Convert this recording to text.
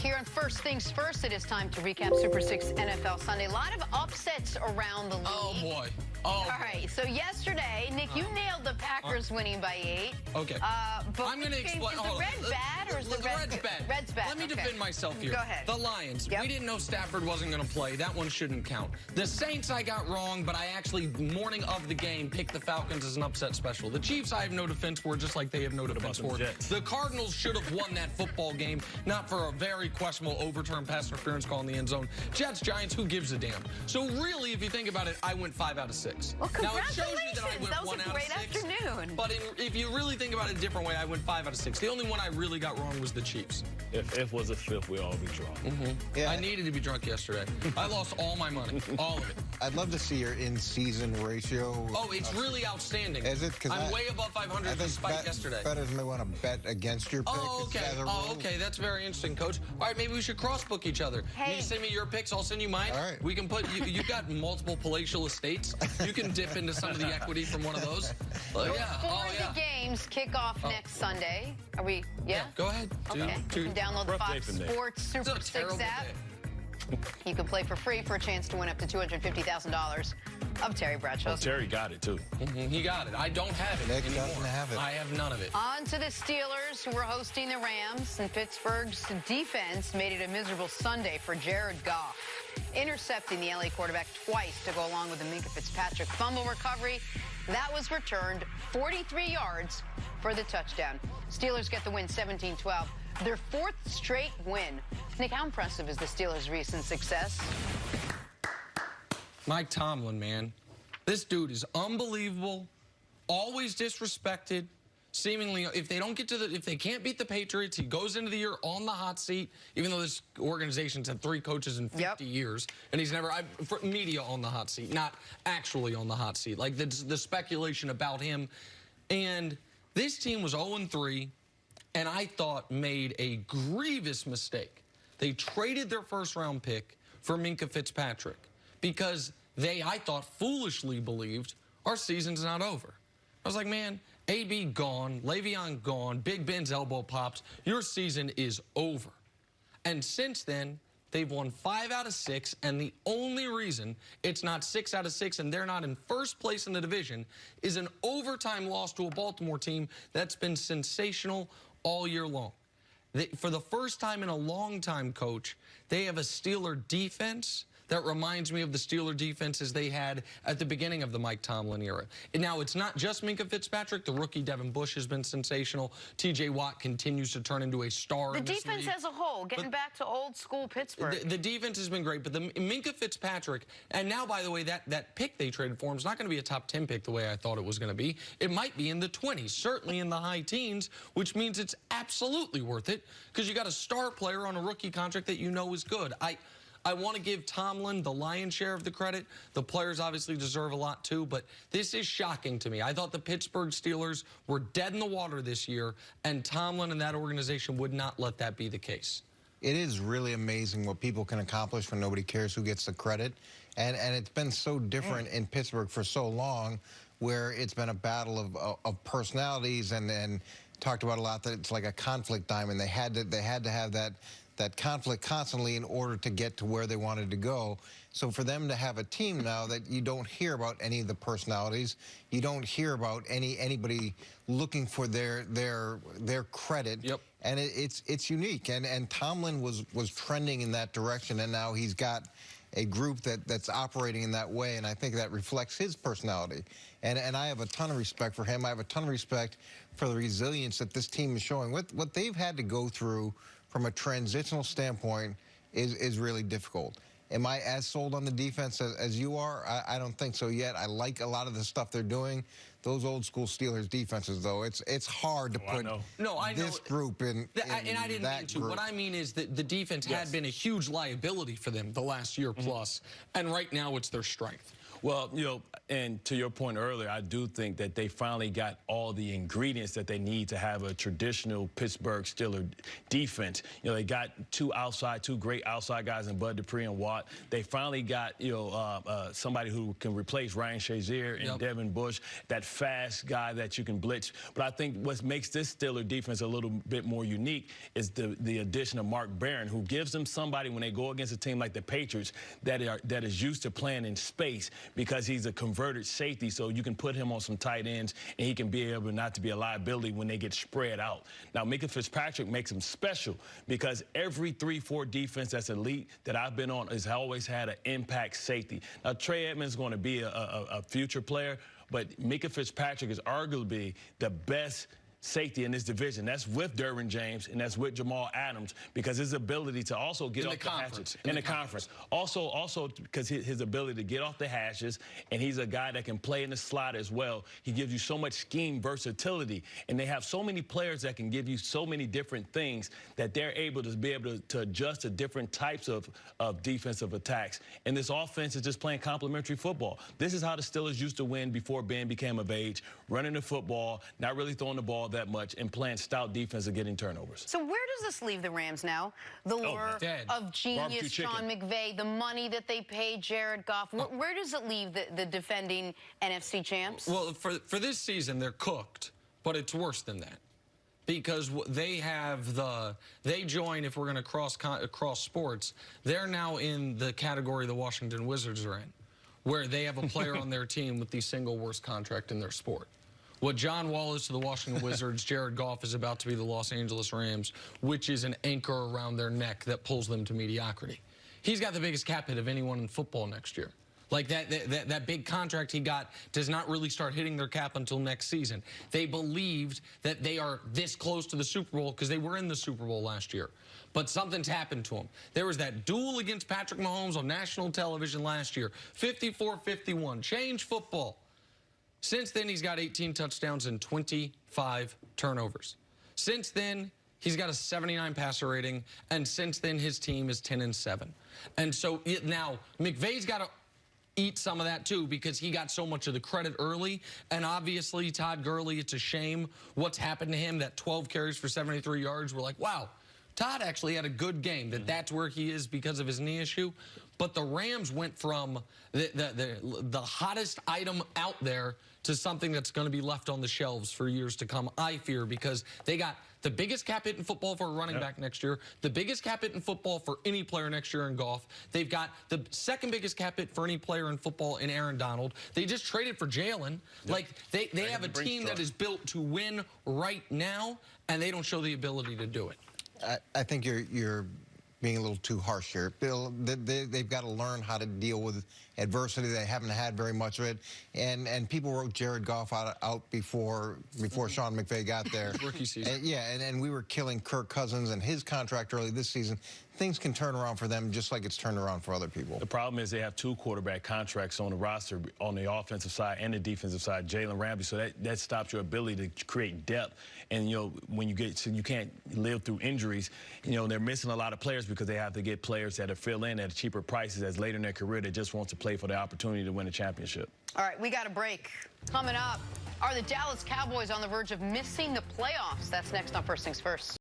Here on First Things First, it is time to recap Super 6 NFL Sunday. A lot of upsets around the league. Oh, boy. All right, so yesterday, Nick, you nailed the Packers winning by 8. Okay. But I'm going to explain. Is the red bad or is the red's bad? Red's bad. Let me defend myself here. Go ahead. The Lions. Yep. We didn't know Stafford wasn't going to play. That one shouldn't count. The Saints I got wrong, but I actually, morning of the game, picked the Falcons as an upset special. The Chiefs I have no defense for, just like they have no defense for. The Cardinals should have won that football game, not for a very questionable overturned pass interference call in the end zone. Jets, Giants, who gives a damn? So really, if you think about it, I went 5 out of 6. Well, now, it shows you that I went that was 1 a out of great 6. afternoon. But if you really think about it a different way, I went 5 out of 6. The only one I really got wrong was the Chiefs. If was a fifth, we all be drunk. Yeah. I needed to be drunk yesterday. I lost all my money, all of it. I'd love to see your in-season ratio. Oh, it's really outstanding. Is it? I'm way above 500 despite yesterday. Bettors may want to bet against your pick. Oh, okay. Oh, okay. That's very interesting, Coach. All right, maybe we should cross-book each other. Hey. You send me your picks, I'll send you mine. All right. We can put, you've got multiple palatial estates. You can dip into some of the equity from one of those. Before the games kick off next Sunday. Are we, yeah? Go ahead. Okay. You can download the Fox Sports Super 6 app. You can play for free for a chance to win up to $250,000 of Terry Bradshaw's. Oh, Terry got it, too. He got it. I don't have it Nick anymore. doesn't have it. I have none of it. On to the Steelers, who were hosting the Rams, and Pittsburgh's defense made it a miserable Sunday for Jared Goff, intercepting the LA quarterback twice to go along with the Minka Fitzpatrick fumble recovery. That was returned 43 yards for the touchdown. Steelers get the win 17-12. Their 4th straight win. Nick, how impressive is the Steelers' recent success? Mike Tomlin, man. This dude is unbelievable, always disrespected. Seemingly, if they can't beat the Patriots, he goes into the year on the hot seat, even though this organization's had 3 coaches in 50 years, and he's never, for media on the hot seat, not actually on the hot seat, like the speculation about him. And this team was 0-3, and I thought made a grievous mistake. They traded their first-round pick for Minka Fitzpatrick because they, I thought, foolishly believed our season's not over. I was like, man, AB gone, Le'Veon gone, Big Ben's elbow popped. Your season is over. And since then, they've won 5 out of 6, and the only reason it's not 6 out of 6 and they're not in first place in the division is an overtime loss to a Baltimore team that's been sensational all year long. For the first time in a long time, Coach, they have a Steeler defense that reminds me of the Steeler defenses they had at the beginning of the Mike Tomlin era. And now, it's not just Minka Fitzpatrick. The rookie Devin Bush has been sensational. T.J. Watt continues to turn into a star in this defense league. As a whole, getting back to old-school Pittsburgh. The defense has been great, but the Minka Fitzpatrick, and now, by the way, that pick they traded for him is not going to be a top 10 pick the way I thought it was going to be. It might be in the 20s, certainly in the high teens, which means it's absolutely worth it because you got a star player on a rookie contract that you know is good. I want to give Tomlin the lion's share of the credit. The players obviously deserve a lot too, but this is shocking to me. I thought the Pittsburgh Steelers were dead in the water this year, and Tomlin and that organization would not let that be the case. It is really amazing what people can accomplish when nobody cares who gets the credit. And it's been so different in Pittsburgh for so long, where it's been a battle of personalities, and then talked about a lot that it's like a conflict diamond. They had to have that conflict constantly in order to get to where they wanted to go. So for them to have a team now that you don't hear about any of the personalities, you don't hear about anybody looking for their credit. Yep. And it's unique. And Tomlin was trending in that direction, and now he's got a group that's operating in that way, and I think that reflects his personality. And I have a ton of respect for him. I have a ton of respect for the resilience that this team is showing. What they've had to go through from a transitional standpoint is really difficult. Am I as sold on the defense as you are? I don't think so yet. I like a lot of the stuff they're doing. Those old school Steelers defenses, though, it's hard to put this group in and I didn't mean to. Group. What I mean is that the defense had been a huge liability for them the last year plus, and right now it's their strength. Well, and to your point earlier, I do think that they finally got all the ingredients that they need to have a traditional Pittsburgh Steelers defense. They got two great outside guys in Bud Dupree and Watt. They finally got, somebody who can replace Ryan Shazier and Devin Bush, that fast guy that you can blitz. But I think what makes this Steelers defense a little bit more unique is the addition of Mark Barron, who gives them somebody when they go against a team like the Patriots that is used to playing in space, because he's a converted safety, so you can put him on some tight ends and he can be able not to be a liability when they get spread out. Now, Micah Fitzpatrick makes him special because every 3-4 defense that's elite that I've been on has always had an impact safety. Now, Trey Edmonds is going to be a future player, but Micah Fitzpatrick is arguably the best safety in this division. That's with Derwin James and that's with Jamal Adams, because his ability to also get off the hashes in the conference. Also because his ability to get off the hashes, and he's a guy that can play in the slot as well. He gives you so much scheme versatility, and they have so many players that can give you so many different things that they're able to adjust to different types of defensive attacks. And this offense is just playing complementary football. This is how the Steelers used to win before Ben became of age, running the football, not really throwing the ball that much, and playing stout defense and getting turnovers. So where does this leave the Rams now? The lure of genius Sean McVay, the money that they paid Jared Goff. Where does it leave the defending NFC champs? Well, for this season, they're cooked, but it's worse than that. Because they have they join, if we're going to cross sports, they're now in the category the Washington Wizards are in, where they have a player on their team with the single worst contract in their sport. What John Wall is to the Washington Wizards, Jared Goff is about to be the Los Angeles Rams, which is an anchor around their neck that pulls them to mediocrity. He's got the biggest cap hit of anyone in football next year. Like that big contract he got does not really start hitting their cap until next season. They believed that they are this close to the Super Bowl because they were in the Super Bowl last year. But something's happened to them. There was that duel against Patrick Mahomes on national television last year, 54-51, change football. Since then, he's got 18 touchdowns and 25 turnovers. Since then, he's got a 79 passer rating, and since then, his team is 10-7. And so now McVay's got to eat some of that too, because he got so much of the credit early. And obviously, Todd Gurley, it's a shame what's happened to him. That 12 carries for 73 yards. We're like, wow, Todd actually had a good game. That's where he is because of his knee issue. But the Rams went from the hottest item out there to something that's going to be left on the shelves for years to come, I fear, because they got the biggest cap hit in football for a running back next year, the biggest cap hit in football for any player next year in Goff. They've got the second biggest cap hit for any player in football in Aaron Donald. They just traded for Jalen. Like, they have a team that is built to win right now, and they don't show the ability to do it. I think you're being a little too harsh here. Bill, they've got to learn how to deal with adversity. They haven't had very much of it. And people wrote Jared Goff out before Sean McVay got there. Rookie season. And we were killing Kirk Cousins and his contract early this season. Things can turn around for them just like it's turned around for other people. The problem is they have two quarterback contracts on the roster, on the offensive side and the defensive side, Jalen Ramsey. So that stops your ability to create depth. And, when you can't live through injuries, they're missing a lot of players because they have to get players that are fill in at cheaper prices as later in their career they just want to play for the opportunity to win a championship. All right, we got a break. Coming up, are the Dallas Cowboys on the verge of missing the playoffs? That's next on First Things First.